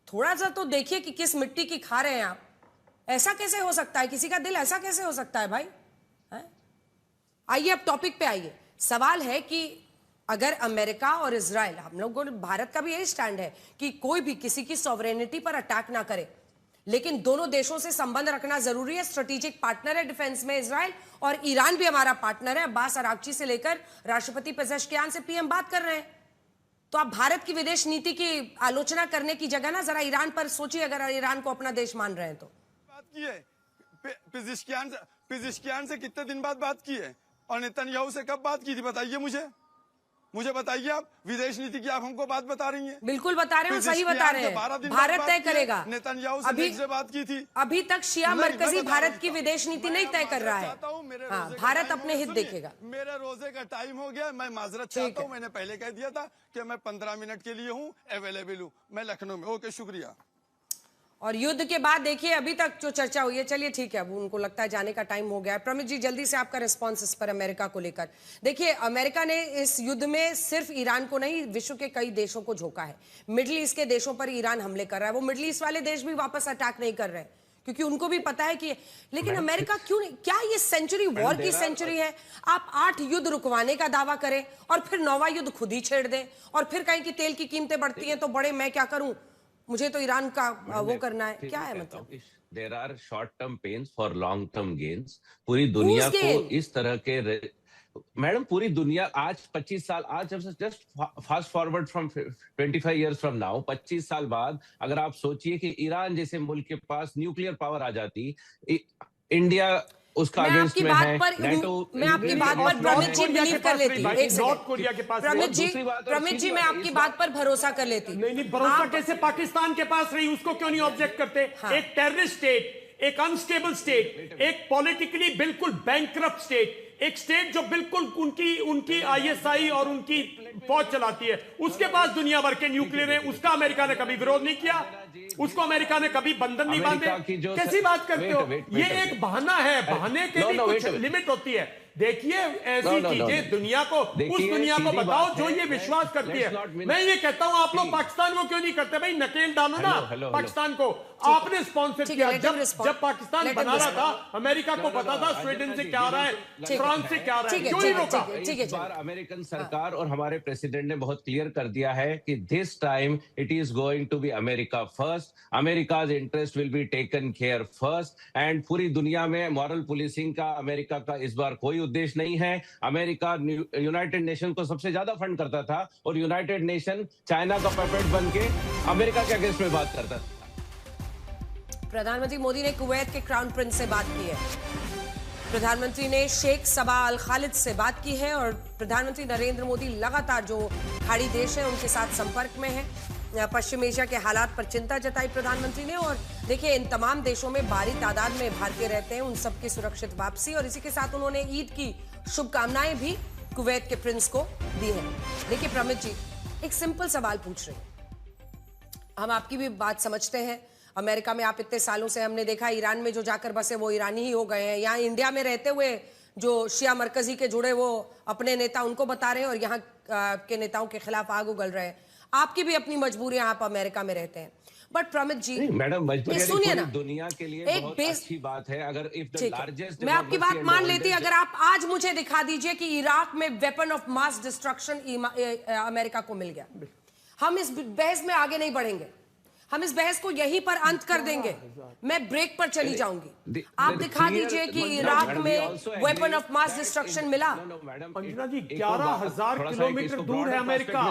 थोड़ा सा तो देखिए कि किस मिट्टी की खा रहे हैं आप। ऐसा कैसे हो सकता है? किसी का दिल ऐसा कैसे हो सकता है भाई? आइए अब टॉपिक पे आइए। सवाल है कि अगर अमेरिका और इजराइल, हम लोगों भारत का भी यही स्टैंड है कि कोई भी किसी की सॉवरेनिटी पर अटैक ना करे, लेकिन दोनों देशों से संबंध रखना जरूरी है। स्ट्रेटेजिक पार्टनर है डिफेंस में इजराइल, और ईरान भी हमारा पार्टनर है। अब्बास अरागची से लेकर राष्ट्रपति पेजेश्कियान से पीएम बात कर रहे हैं। तो आप भारत की विदेश नीति की आलोचना करने की जगह ना जरा ईरान पर सोचिए, अगर ईरान को अपना देश मान रहे हैं तो। बात की है पेजेश्कियान से कितने दिन बाद बात की है, और नेतन्याहू से कब बात की थी? बताइए मुझे बताइए। आप विदेश नीति की आप हमको बात बता रही हैं। बिल्कुल बता रहे हैं, सही बता रहे हैं। भारत तय करेगा। नेतन्याहू से बात की थी। अभी तक शिया मरकजी भारत की विदेश नीति नहीं तय कर रहा है। हाँ, भारत अपने हित देखेगा। मेरे रोजे का टाइम हो गया, मैं माजरत चाहता हूँ। मैंने पहले कह दिया था कि मैं 15 मिनट के लिए हूँ, अवेलेबल हूँ। मैं लखनऊ में। ओके, शुक्रिया। और युद्ध के बाद देखिए अभी तक जो चर्चा हुई है, चलिए ठीक है, अब उनको लगता है जाने का टाइम हो गया है। प्रमित जी, जल्दी से आपका रिस्पांस इस पर अमेरिका को लेकर। देखिए, अमेरिका ने इस युद्ध में सिर्फ ईरान को नहीं, विश्व के कई देशों को झोंका है। मिडिल ईस्ट के देशों पर ईरान हमले कर रहा है। वो मिडिल ईस्ट वाले देश भी वापस अटैक नहीं कर रहे हैं, क्योंकि उनको भी पता है कि, लेकिन अमेरिका क्यों नहीं? क्या ये सेंचुरी वॉर की सेंचुरी है? आप 8 युद्ध रुकवाने का दावा करें और फिर 9वां युद्ध खुद ही छेड़ दें, और फिर कहीं की तेल की कीमतें बढ़ती हैं तो बड़े मैं क्या करूं, मुझे तो ईरान का वो करना है। क्या है मतलब? There are short-term pains for long-term gains. पूरी दुनिया को इस तरह के मैडम, पूरी दुनिया आज 25 साल, आज just fast forward from 25 years from now, 25 साल बाद अगर आप सोचिए कि ईरान जैसे मुल्क के पास न्यूक्लियर पावर आ जाती, इंडिया उसका अगेंस्ट में है, नेटो। मैं आपकी बात पर प्रमित जी बिलीव कर लेती हूँ। एक नॉर्थ कोरिया के पास। प्रमित जी मैं आपकी बात पर भरोसा कर लेती हूँ। नहीं, भरोसा कैसे पाकिस्तान के पास रही, उसको क्यों नहीं ऑब्जेक्ट करते? हाँ। एक टेररिस्ट स्टेट, एक अनस्टेबल स्टेट, एक पॉलिटिकली बिल्कुल बैंकरप्ट स्टेट, एक स्टेट जो बिल्कुल उनकी ISI और उनकी फौज चलाती है, उसके पास दुनिया भर के न्यूक्लियर है। उसका अमेरिका ने कभी विरोध नहीं किया, उसको अमेरिका ने कभी बंधन नहीं बांधे। कैसी बात करते हो? ये एक बहाना है, बहाने के भी कुछ लिमिट होती है। देखिए, ऐसी चीजें दुनिया को, उस दुनिया को बताओ जो ये विश्वास करती है। मैं ये कहता हूं, आप लोग पाकिस्तान को क्यों नहीं करते भाई? नकेल डालो ना पाकिस्तान को। आपने स्पॉन्सर किया। जब पाकिस्तान बना रहा था, अमेरिका को पता था स्वीडन से क्या आ रहा है, फ्रांस से क्या आ रहा है, क्यों नहीं रोका? इस बार अमेरिकन सरकार और हमारे प्रेसिडेंट ने बहुत क्लियर कर दिया है कि this time it is going to be America first, America's interest will be taken care first, and पूरी दुनिया में मॉरल पुलिसिंग का अमेरिका का इस बार कोई उद्देश्य नहीं है। अमेरिका यूनाइटेड नेशन को सबसे ज्यादा फंड करता था, और यूनाइटेड नेशन चाइना का पपेट बन के अमेरिका के अगेंस्ट में बात करता था। प्रधानमंत्री मोदी ने कुवैत के क्राउन प्रिंस से बात की है। प्रधानमंत्री ने शेख सबा अल खालिद से बात की है, और प्रधानमंत्री नरेंद्र मोदी लगातार जो खाड़ी देश है उनके साथ संपर्क में है। पश्चिम एशिया के हालात पर चिंता जताई प्रधानमंत्री ने, और देखिए, इन तमाम देशों में भारी तादाद में भारतीय रहते हैं, उन सबकी सुरक्षित वापसी, और इसी के साथ उन्होंने ईद की शुभकामनाएं भी कुवैत के प्रिंस को दी हैं। देखिए प्रमित जी, एक सिंपल सवाल पूछ रहे हैं, हम आपकी भी बात समझते हैं। अमेरिका में आप इतने सालों से, हमने देखा ईरान में जो जाकर बसे वो ईरानी ही हो गए हैं। यहाँ इंडिया में रहते हुए जो शिया मरकजी के जुड़े वो अपने नेता उनको बता रहे हैं और यहाँ के नेताओं के खिलाफ आग उगल रहे हैं। आपकी भी अपनी मजबूरियां, आप अमेरिका में रहते हैं। बट प्रमित जी, मैडम, मजबूरी सुनिए ना, दुनिया के लिए एक बहुत अच्छी बात है। अगर इफ द लार्जेस्ट, मैं आपकी बात मान लेती, अगर आप आज मुझे दिखा दीजिए कि इराक में weapon of mass destruction America को मिल गया, हम इस बहस में आगे नहीं बढ़ेंगे, हम इस बहस को यहीं पर अंत कर देंगे। मैं ब्रेक पर चली जाऊंगी। आप दिखा दीजिए कि इराक में वेपन ऑफ मास डिस्ट्रक्शन मिला। अंजना जी, 11,000 किलोमीटर दूर है अमेरिका,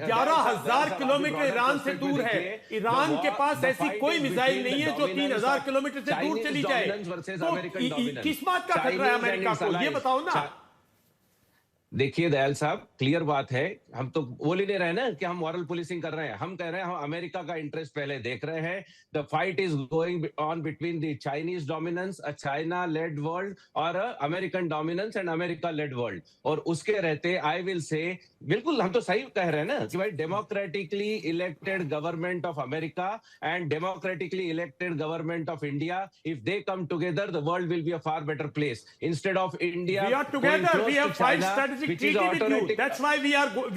11,000 किलोमीटर ईरान से दूर है। ईरान के पास ऐसी कोई मिसाइल नहीं है जो 3,000 किलोमीटर से दूर चली जाए। तो किस बात का खतरा है अमेरिका को, ये बताओ ना। देखिए दयाल साहब, क्लियर बात है, हम तो बोल ही नहीं रहे ना कि हम मॉरल पुलिसिंग कर रहे हैं। हम कह रहे हैं हम अमेरिका का इंटरेस्ट पहले देख रहे हैं। The fight is going on between the Chinese dominance, a China led world, और American dominance and America led world. और उसके रहते आई विल से, बिल्कुल हम तो सही कह रहे हैं ना कि भाई democratically elected government of America and democratically elected government of India, if they come together the world will be a far better place instead of India. We are together, we have 5 strategic treaty with you. That's why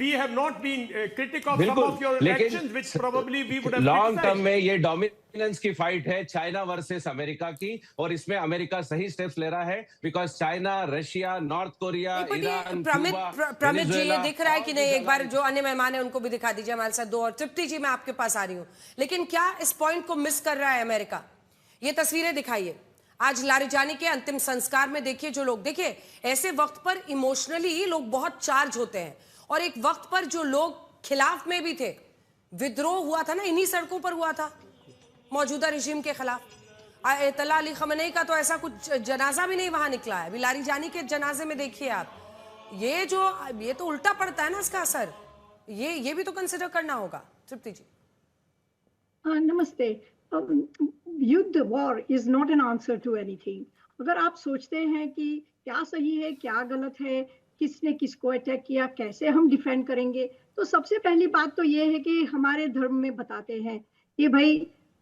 we have not been critic of some of your actions which probably we would have long criticized. Term में ये dominance की fight है China versus America की, और इसमें America सही steps ले रहा है because China, Russia, North Korea, Iran, Pramit ji, ये दिख रहा है कि नहीं? एक बार जो अन्य मेहमान है उनको भी दिखा दीजिए हमारे साथ दो। और तृप्ति जी, मैं आपके पास आ रही हूँ, लेकिन क्या इस पॉइंट को मिस कर रहा है अमेरिका? ये तस्वीरें दिखाइए आज लारिजानी के अंतिम संस्कार में। देखिए जो लोग, देखिए ऐसे वक्त पर इमोशनली लोग बहुत चार्ज होते हैं, और एक वक्त पर जो लोग खिलाफ में भी थे, विद्रोह हुआ था ना, इन्हीं सड़कों पर हुआ था मौजूदा रिजीम के खिलाफ। आयतुल्लाह अली खamenei का तो ऐसा कुछ जनाजा भी नहीं वहां निकला है। अभी लारिजानी के जनाजे में देखिए आप, ये तो उल्टा पड़ता है ना इसका असर, ये भी तो कंसिडर करना होगा। तृप्ति जी। नमस्ते। युद्ध, war is not an answer to anything. अगर आप सोचते हैं कि क्या सही है क्या गलत है, किसने किसको अटैक किया, कैसे हम डिफेंड करेंगे, तो सबसे पहली बात तो ये है कि हमारे धर्म में बताते हैं कि भाई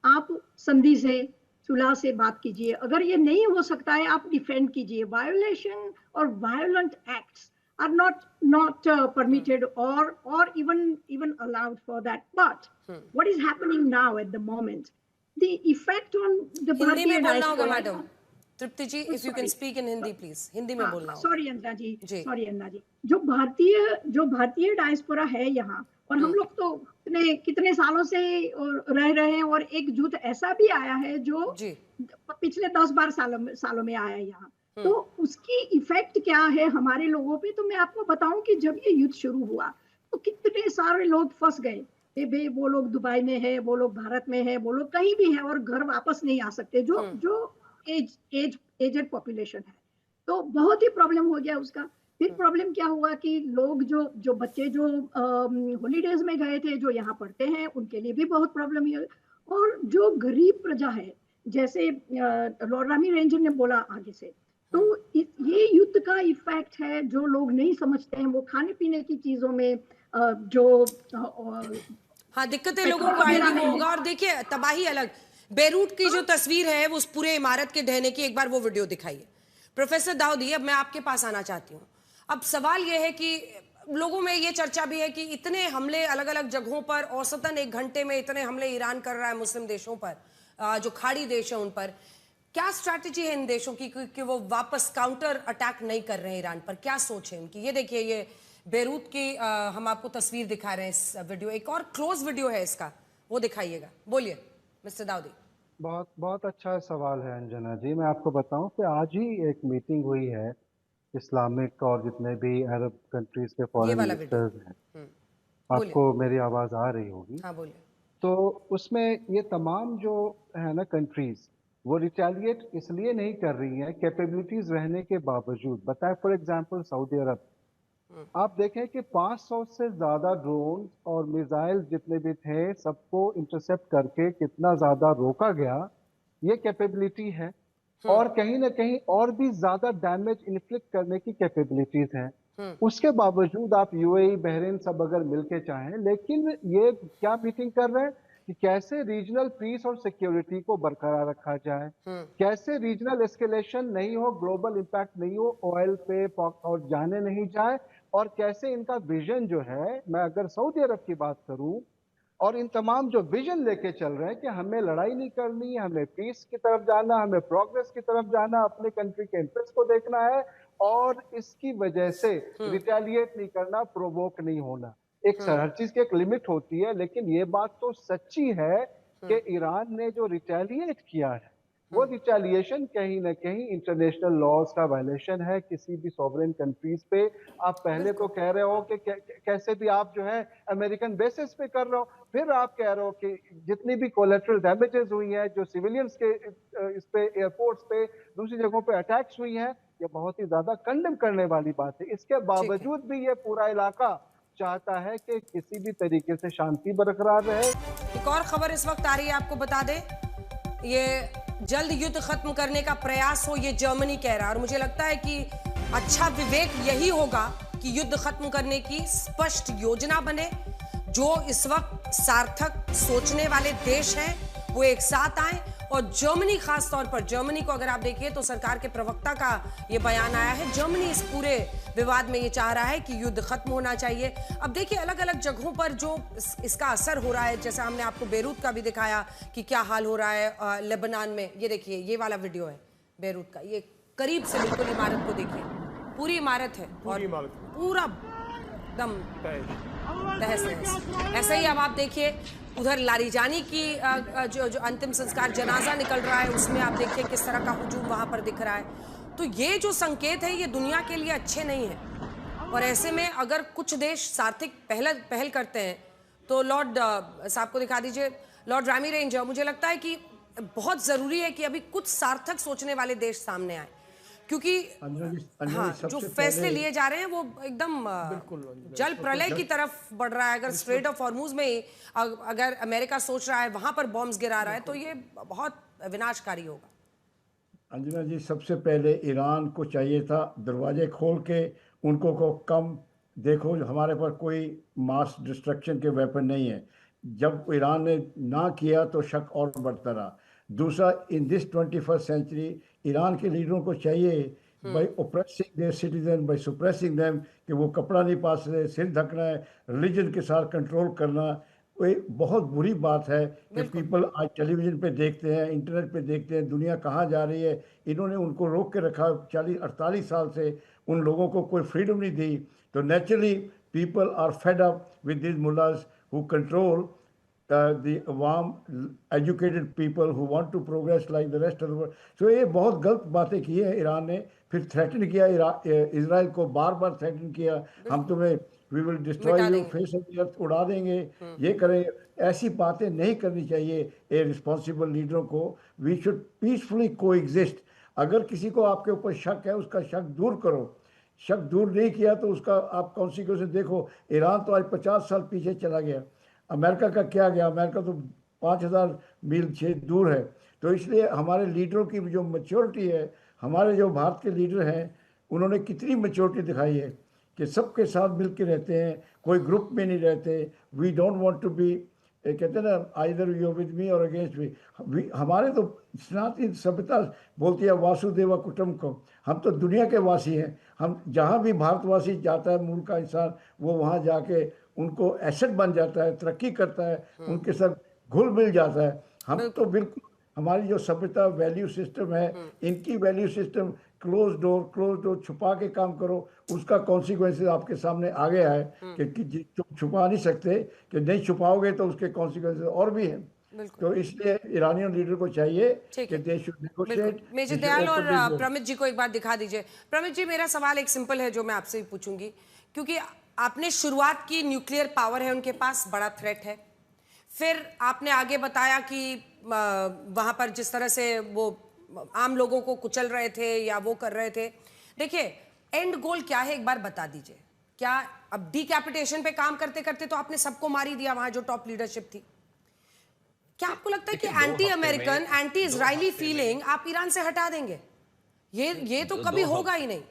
आप संधि से, सुलह से बात कीजिए। अगर ये नहीं हो सकता है, आप डिफेंड कीजिए। वायोलेशन और violent acts are not permitted or even allowed for that. But what is happening now at the moment, the effect on the Hindi में बोलना होगा diaspora- madam. Tripti ji, if you can speak in Hindi please, Hindi में बोलना होगा। Sorry Anna ji, sorry Anna ji. जो भारतीय diaspora है यहाँ, और हम लोग तो कितने सालों से रह रहे हैं, और एक जुट ऐसा भी आया है जो पिछले 10-12 सालों में आया है यहाँ। तो उसकी इफेक्ट क्या है हमारे लोगों पे? तो मैं आपको बताऊं कि जब ये युद्ध शुरू हुआ तो कितने सारे लोग फंस गए। वो लोग दुबई में है, वो लोग भारत में है, वो लोग कहीं भी है, और घर वापस नहीं आ सकते, जो एजेड पॉपुलेशन है। तो बहुत ही प्रॉब्लम हो गया उसका। फिर प्रॉब्लम क्या हुआ कि लोग जो बच्चे जो हॉलीडेज में गए थे, जो यहाँ पढ़ते हैं, उनके लिए भी बहुत प्रॉब्लम है। और जो गरीब प्रजा है, जैसे लॉर्ड रामी रेंजर ने बोला आगे से, तो ये युद्ध का इफेक्ट है जो लोग नहीं समझते हैं। वो खाने पीने की चीजों में जो हाँ दिक्कतें लोगों को आएगी वो होगा। और देखिए तबाही अलग, बेरूट की जो तस्वीर है वो उस पूरे इमारत के ढहने की, एक बार वो वीडियो दिखाइए। प्रोफेसर दाऊदी, अब मैं आपके पास आना चाहती हूँ। अब सवाल ये है कि लोगों में ये चर्चा भी है कि इतने हमले अलग अलग जगहों पर, औसतन 1 घंटे में इतने हमले ईरान कर रहा है मुस्लिम देशों पर, जो खाड़ी देश है उन पर। क्या स्ट्रैटेजी है इन देशों की कि वो वापस काउंटर अटैक नहीं कर रहे हैं ईरान पर? क्या सोच है उनकी? ये देखिए, ये बेरूत की हम आपको तस्वीर दिखा रहे हैं इस वीडियो। एक और क्लोज वीडियो है इसका, वो दिखाइएगा। बोलिए मिस्टर दाऊदी। बहुत अच्छा सवाल है अंजना जी। मैं आपको बताऊं कि आज ही एक मीटिंग हुई है इस्लामिक और जितने भी अरब कंट्रीज के फॉरेन मिनिस्टर्स हैं। आपको मेरी आवाज आ रही होगी? हाँ बोलिए। तो उसमें ये तमाम जो है ना कंट्रीज, वो रिटेलिएट इसलिए नहीं कर रही हैं कैपेबिलिटीज रहने के बावजूद। बताए फॉर एग्जांपल सऊदी अरब, आप देखें कि 500 से ज्यादा ड्रोन और मिसाइल जितने भी थे सबको इंटरसेप्ट करके कितना ज्यादा रोका गया। ये कैपेबिलिटी है। और कहीं ना कहीं और भी ज्यादा डैमेज इन्फ्लिक्ट करने की कैपेबिलिटीज हैं। उसके बावजूद आप यूएई, बहरीन सब अगर मिलके चाहें, लेकिन ये क्या मीटिंग कर रहे हैं कि कैसे रीजनल पीस और सिक्योरिटी को बरकरार रखा जाए, कैसे रीजनल एस्केलेशन नहीं हो, ग्लोबल इंपैक्ट नहीं हो, ऑयल पे और जाने नहीं जाए, और कैसे इनका विजन जो है, मैं अगर सऊदी अरब की बात करूं, और इन तमाम जो विजन लेके चल रहे हैं कि हमें लड़ाई नहीं करनी, हमें पीस की तरफ जाना, हमें प्रोग्रेस की तरफ जाना, अपने कंट्री के इंटरेस्ट को देखना है, और इसकी वजह से रिटेलिएट नहीं करना, प्रोवोक नहीं होना। एक हर चीज की एक लिमिट होती है, लेकिन ये बात तो सच्ची है कि ईरान ने जो रिटेलिएट किया है, वो रिटेलिएशन कहीं ना कहीं इंटरनेशनल लॉज का वायलेशन है किसी भी सॉवरेन कंट्रीज पे। आप पहले तो कह रहे हो कि कैसे भी आप जो है अमेरिकन बेसिस पे कर रहे हो, फिर आप कह रहे हो कि जितनी भी कोलेटरल डैमेजेस हुई हैं, जो सिविलियंस के इस पे एयरपोर्ट्स पे दूसरी जगहों पे अटैक्स हुई हैं, ये बहुत ही ज्यादा कंडेम करने वाली बात है। इसके बावजूद भी ये पूरा इलाका चाहता है कि किसी भी तरीके से शांति बरकरार रहे। एक और खबर इस वक्त आ रही है, आपको बता दें, ये जल्द युद्ध खत्म करने का प्रयास हो, ये जर्मनी कह रहा है। और मुझे लगता है कि अच्छा विवेक यही होगा कि युद्ध खत्म करने की स्पष्ट योजना बने। जो इस वक्त सार्थक सोचने वाले देश हैं वो एक साथ आए, और जर्मनी खास तौर पर, जर्मनी को अगर आप देखिए तो सरकार के प्रवक्ता का ये बयान आया है, जर्मनी इस पूरे विवाद में ये चाह रहा है कि युद्ध खत्म होना चाहिए। अब देखिए अलग अलग जगहों पर जो इसका असर हो रहा है, जैसे हमने आपको बेरूत का भी दिखाया कि क्या हाल हो रहा है लेबनान में। ये देखिए, ये वाला वीडियो है बेरूत का, ये करीब से बिल्कुल इमारत को देखिए, पूरी इमारत है और पूरा एकदम तहस नहस। ऐसे ही अब आप देखिए उधर लारीजानी की जो अंतिम संस्कार जनाजा निकल रहा है, उसमें आप देखिए किस तरह का हुजूम वहां पर दिख रहा है। तो ये जो संकेत है ये दुनिया के लिए अच्छे नहीं है। और ऐसे में अगर कुछ देश सार्थिक पहल करते हैं तो लॉर्ड साहब को दिखा दीजिए, लॉर्ड रामी रेंजर, मुझे लगता है कि बहुत जरूरी है कि अभी कुछ सार्थक सोचने वाले देश सामने आए, क्योंकि हाँ, जो फैसले लिए जा रहे हैं वो एकदम जल प्रलय की तरफ बढ़ रहा है। अगर स्ट्रेट ऑफ हॉर्मुज में ही अगर अमेरिका सोच रहा है वहां पर बॉम्ब्स गिरा रहा है तो ये बहुत विनाशकारी होगा। अंजना जी, सबसे पहले ईरान को चाहिए था दरवाजे खोल के उनको को कम देखो, हमारे पास कोई मास डिस्ट्रक्शन के वेपन नहीं है। जब ईरान ने ना किया तो शक और बढ़ता रहा। दूसरा, in this 21st century Iran के लीडरों को चाहिए by oppressing their citizen, by suppressing them, कि वो कपड़ा नहीं पा सकते, सिर ढकना है, रिलीजन के साथ कंट्रोल करना। ये बहुत बुरी बात है कि पीपल आज टेलीविजन पे देखते हैं, इंटरनेट पे देखते हैं दुनिया कहाँ जा रही है। इन्होंने उनको रोक के रखा 40-48 साल से, उन लोगों को कोई फ्रीडम नहीं दी। तो naturally people are fed up with this mullahs who control the awam educated people who want to progress like the rest of the world. So ये बहुत गलत बातें की है ईरान ने। फिर थ्रेटन किया इजराइल को, बार बार थ्रेटन किया, हम तुम्हें we will destroy you, face of the earth उड़ा देंगे, ये करेंगे। ऐसी बातें नहीं करनी चाहिए ए रिस्पॉन्सिबल लीडरों को। वी शुड पीसफुली को एग्जिस्ट। अगर किसी को आपके ऊपर शक है, उसका शक दूर करो। शक दूर नहीं किया तो उसका आप कॉन्सिक्वेंस देखो। ईरान तो आज 50 साल पीछे चला गया। अमेरिका का क्या गया? अमेरिका तो 5000 मील से दूर है। तो इसलिए हमारे लीडरों की जो मैच्योरिटी है, हमारे जो भारत के लीडर हैं, उन्होंने कितनी मैच्योरिटी दिखाई है कि सबके साथ मिल के रहते हैं, कोई ग्रुप में नहीं रहते। We don't want to be, कहते हैं ना, आइदर यू विद मी और अगेंस्ट मी। हमारे तो सनातन सभ्यता बोलती है वासुदेव कुटुंबकम, हम तो दुनिया के वासी हैं। हम जहाँ भी भारतवासी जाता है, मूल का इंसान, वो वहाँ जाके उनको एसेट बन जाता है, तरक्की करता है, उनके साथ घुल मिल जाता है। हम तो बिल्कुल, हमारी जो सभ्यता वैल्यू सिस्टम है, इनकी वैल्यू सिस्टम क्लोज डोर छुपा के काम करो, उसका कॉन्सिक्वेंसेस आपके सामने आ गया है कि छुपा नहीं सकते, कि नहीं छुपाओगे तो उसके कॉन्सिक्वेंसेस और भी हैं। तो इसलिए ईरानियन लीडर को चाहिए कि they should negotiate. Major Dayal और प्रमित जी को एक बार दिखा दीजिए। प्रमित जी, मेरा सवाल एक सिंपल है जो मैं आपसे पूछूंगी, क्योंकि आपने शुरुआत की न्यूक्लियर पावर है उनके पास, बड़ा थ्रेट है। फिर आपने आगे बताया कि वहां पर जिस तरह से वो आम लोगों को कुचल रहे थे या वो कर रहे थे। देखिए, एंड गोल क्या है एक बार बता दीजिए। क्या अब डीकैपिटेशन पे काम करते करते तो आपने सबको मार ही दिया वहां जो टॉप लीडरशिप थी? क्या आपको लगता है कि देखिए, 2 एंटी हफ्ते अमेरिकन, में- एंटी 2 इजरायली हफ्ते में- फीलिंग आप ईरान से हटा देंगे? ये तो दो कभी हफ्ते- होगा ही नहीं।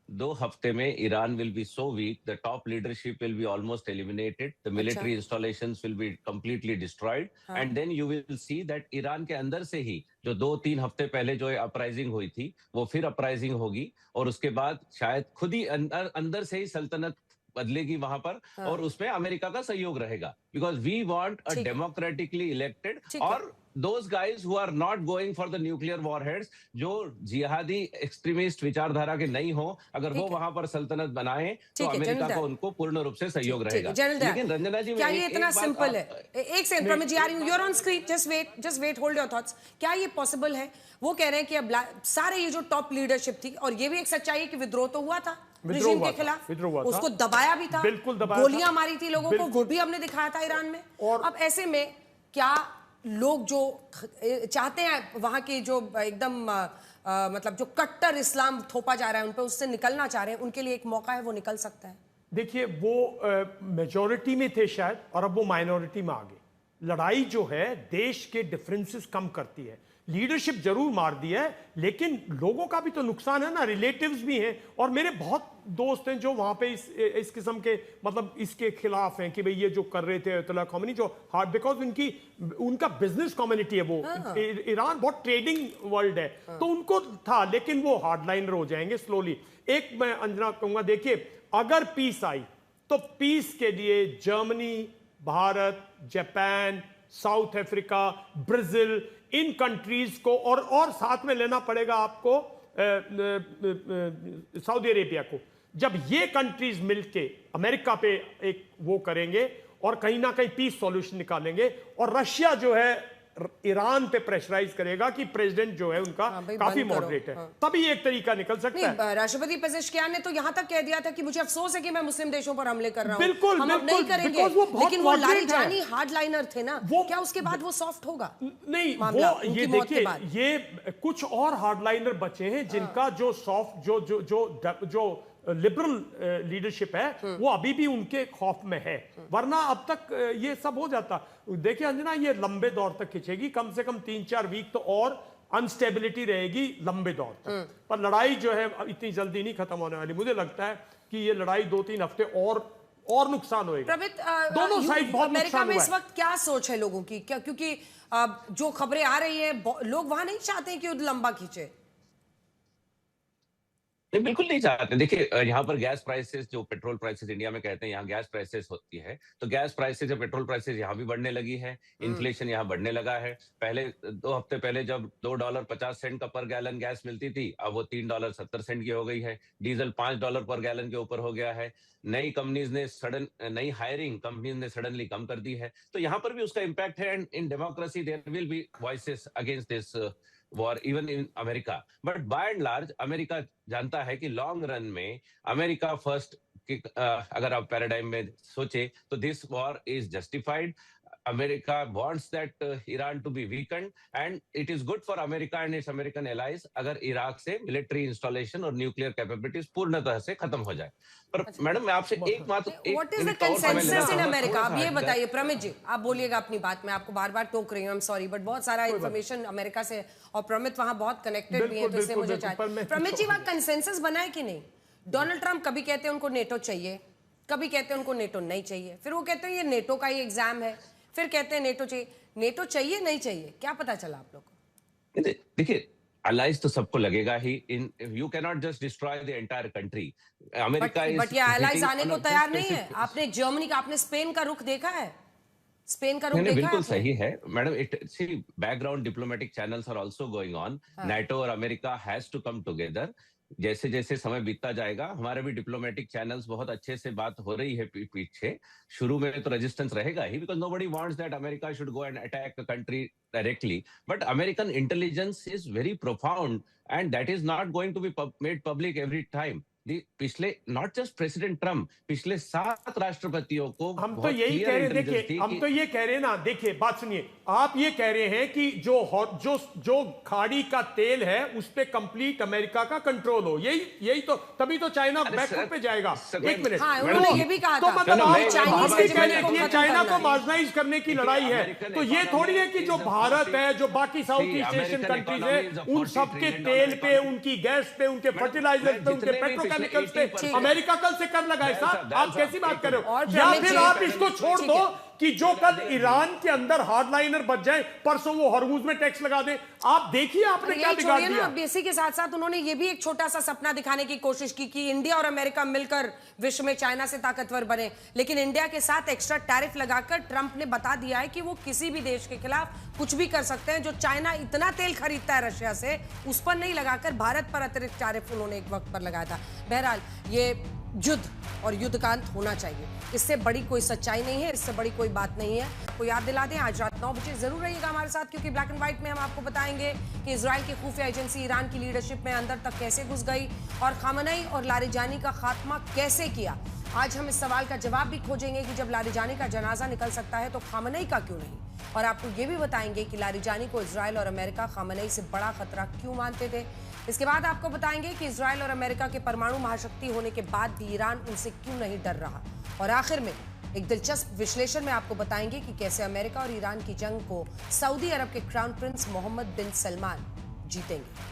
2 हफ्ते में Iran will be so weak, the top leadership will be almost eliminated, the military installations will be completely destroyed, and then you will see that Iran के अंदर से ही जो 2-3 हफ्ते पहले जो अपराइजिंग हुई थी, वो फिर अपराइजिंग होगी और उसके बाद शायद खुद ही अंदर से ही सल्तनत बदलेगी वहां पर, और उसमें अमेरिका का सहयोग रहेगा, because we want a democratically elected, और those guys who are not going for the nuclear warheads, जो जिहादी एक्सट्रीमिस्ट विचारधारा के नहीं हो, अगर वो वहां पर सल्तनत बनाए तो अमेरिका को उनको पूर्ण रूप से सहयोग रहेगा। लेकिन रंजना जी, क्या ये इतना सिंपल है? एक सेकंड प्रमित जी, आ रही हूं, you're on screen, just wait, hold your thoughts। क्या ये पॉसिबल है? वो कह रहे हैं कि अब सारे ये जो टॉप लीडरशिप थी, और ये भी एक सच्चाई है कि विद्रोह तो हुआ था रिजीम के खिलाफ, उसको दबाया भी था, बिल्कुल दबाया, गोलियां मारी थी लोगों को, वो भी हमने दिखाया था ईरान में। और अब ऐसे में क्या लोग जो चाहते हैं वहां की जो एकदम मतलब जो कट्टर इस्लाम थोपा जा रहा है उन पर, उससे निकलना चाह रहे हैं, उनके लिए एक मौका है, वो निकल सकता है? देखिए, वो मेजॉरिटी में थे शायद, और अब वो माइनॉरिटी में आ गए। लड़ाई जो है देश के डिफरेंसेस कम करती है। लीडरशिप जरूर मार दी है, लेकिन लोगों का भी तो नुकसान है ना, रिलेटिव्स भी हैं, और मेरे बहुत दोस्त हैं जो वहां पे इस किस्म के मतलब इसके खिलाफ हैं कि भाई ये जो कर रहे थे अयतुल्लाह ख़ामेनी, जो हार्ड, बिकॉज उनका बिजनेस कम्युनिटी है वो, ईरान बहुत ट्रेडिंग वर्ल्ड है, तो उनको था, लेकिन वो हार्डलाइनर हो जाएंगे स्लोली। एक मैं अंजना कहूंगा, देखिए अगर पीस आई तो पीस के लिए Germany, Bharat, Japan, South Africa, Brazil, इन कंट्रीज को और साथ में लेना पड़ेगा आपको सऊदी अरेबिया को। जब ये कंट्रीज मिलके अमेरिका पे एक वो करेंगे और कहीं ना कहीं पीस सॉल्यूशन निकालेंगे, और रशिया जो है ईरान पे प्रेशराइज करेगा कि प्रेसिडेंट जो है उनका काफी मॉडरेट है, तभी एक तरीका निकल सकता है। राष्ट्रपति पेजेश्कियान ने तो यहां तक कह दिया था कि मुझे अफसोस है कि मैं मुस्लिम देशों पर हमले कर रहा हूं, बिल्कुल, हम अब नहीं करेंगे, लेकिन वो लारीजानी हार्डलाइनर थे ना, क्या उसके बाद वो सॉफ्ट होगा? नहीं, वो ये देखिए, ये कुछ और हार्डलाइनर बचे हैं जिनका जो सॉफ्ट जो लिबरल लीडरशिप है वो अभी भी उनके खौफ में है, वरना अब तक ये सब हो जाता। देखिए अंजना, ये लंबे दौर तक खिंचेगी, कम से कम 3-4 वीक तो और अनस्टेबिलिटी रहेगी लंबे दौर तक, पर लड़ाई जो है इतनी जल्दी नहीं खत्म होने वाली। मुझे लगता है कि ये लड़ाई 2-3 हफ्ते और नुकसान होएगा। दोनों साइड बहुत अमेरिका में इस वक्त क्या सोच है लोगों की? क्या, क्योंकि जो खबरें आ रही है, लोग वहां नहीं चाहते कि युद्ध लंबा खींचे। नहीं, बिल्कुल नहीं चाहते। देखिए, यहाँ पर गैस प्राइसेस, जो पेट्रोल प्राइसेस इंडिया में कहते हैं, यहाँ गैस प्राइसेस होती है, तो गैस प्राइसेस या पेट्रोल प्राइसेस यहाँ भी बढ़ने लगी है, इन्फ्लेशन यहाँ बढ़ने लगा है। पहले 2 हफ्ते पहले जब $2.50 का पर गैलन गैस मिलती थी, अब वो $3.70 की हो गई है। डीजल $5 पर गैलन के ऊपर हो गया है। नई हायरिंग कंपनीज ने सडनली कम कर दी है, तो यहाँ पर भी उसका इम्पैक्ट है। And in democracy there will be voices against this war even in America, but by and large America जानता है कि लॉन्ग रन में अमेरिका फर्स्ट अगर आप पैराडाइम में सोचे तो this war is justified. America wants that Iran to be weakened, and it is good for America and its American allies अगर इराक से मिलिट्री इंस्टॉलेशन और न्यूक्लियर कैपेबिलिटीज पूर्णतः से खत्म हो जाए। पर मैडम, मैं आपसे एक what is the consensus in America? अब ये बताइए प्रमित जी, आप बोलिएगा अपनी बात, मैं आपको बार बार टोक रही हूँ, आई एम सॉरी, बट बहुत सारा इन्फॉर्मेशन अमेरिका से, और प्रमित वहां बहुत कनेक्टेड भी है, तो इसलिए मुझे चाहिए। प्रमित जी, वहां कंसेंसस बना है कि नहीं? डोनाल्ड ट्रंप कभी कहते हैं उनको नेटो चाहिए, कभी कहते हैं उनको नेटो नहीं चाहिए, फिर वो कहते हैं ये नेटो का ही एग्जाम है, फिर कहते हैं नेटो चाहिए। नेटो चाहिए नहीं चाहिए, क्या पता चला आप लोग को? देखिए, अलाइज तो सबको लगेगा ही, in you can not just destroy the entire country. America is, but ये अलाइज आने को तैयार नहीं है। आपने जर्मनी का, आपने स्पेन का रुख देखा है? स्पेन का रुख देखा है? बिल्कुल सही है madam. It see background diplomatic channels are also going on. NATO और America has to come together. जैसे जैसे समय बीतता जाएगा, हमारे भी डिप्लोमेटिक चैनल्स बहुत अच्छे से बात हो रही है पीछे। शुरू में तो रेजिस्टेंस रहेगा ही, because nobody wants that America should go and attack a country directly, but American intelligence is very profound and that is not going to be made public every time. पिछले नॉट जस्ट प्रेसिडेंट ट्रम्प, पिछले 7 राष्ट्रपतियों को हम तो यही कह रहे हैं, देखिए हम तो ये कह रहे हैं ना, देखिए बात सुनिए, आप ये कह रहे हैं कि जो खाड़ी का तेल है उस पे कंप्लीट अमेरिका का कंट्रोल हो, यही तो, तभी तो चाइना बैकफुट पे जाएगा। एक मिनट, हाँ, उन्होंने ये भी कहा तो था। मतलब हम भी कह रहे हैं कि चाइना को मार्जिनाइज करने की लड़ाई है, तो ये थोड़ी है कि जो भारत है, जो बाकी साउथ ईस्ट एशियन कंट्रीज है, उन सबके तेल पे, उनकी गैस पे, उनके फर्टिलाइजर पे, उनके पेट्रोकेमिकल्स पे अमेरिका कल से कर लगाए। साहब आप कैसी बात कर रहे हो? या फिर आप इसको छोड़ दो कि जो कल ईरान के अंदर हार्डलाइनर बच जाए, परसों वो हॉर्मुज में टैक्स लगा दे। आप देखिए आपने क्या बिगाड़ दिया। इसी के साथ साथ उन्होंने ये भी एक छोटा सा सपना दिखाने की कोशिश की कि इंडिया और अमेरिका मिलकर विश्व में चाइना से ताकतवर बने, लेकिन इंडिया के साथ एक्स्ट्रा टैरिफ लगाकर ट्रंप ने बता दिया है कि वो किसी भी देश के खिलाफ कुछ भी कर सकते हैं। जो चाइना इतना तेल खरीदता है रशिया से, उस पर नहीं लगाकर भारत पर अतिरिक्त टैरिफ उन्होंने एक वक्त पर लगाया था। बहरहाल ये युद्ध और युद्ध का अंत होना चाहिए, इससे बड़ी कोई सच्चाई नहीं है, इससे बड़ी कोई बात नहीं है। को याद दिला दें, आज रात 9 बजे जरूर रहिएगा हमारे साथ, क्योंकि ब्लैक एंड व्हाइट में हम आपको बताएंगे कि इजराइल की खुफिया एजेंसी ईरान की लीडरशिप में अंदर तक कैसे घुस गई और खामनेई और लारिजानी का खात्मा कैसे किया। आज हम इस सवाल का जवाब भी खोजेंगे कि जब लारिजानी का जनाजा निकल सकता है तो खामनेई का क्यों नहीं, और आपको ये भी बताएंगे कि लारिजानी को इजराइल और अमेरिका खामनेई से बड़ा खतरा क्यों मानते थे। इसके बाद आपको बताएंगे कि इजराइल और अमेरिका के परमाणु महाशक्ति होने के बाद भी ईरान उनसे क्यों नहीं डर रहा। और आखिर में एक दिलचस्प विश्लेषण में आपको बताएंगे कि कैसे अमेरिका और ईरान की जंग को सऊदी अरब के क्राउन प्रिंस मोहम्मद बिन सलमान जीतेंगे।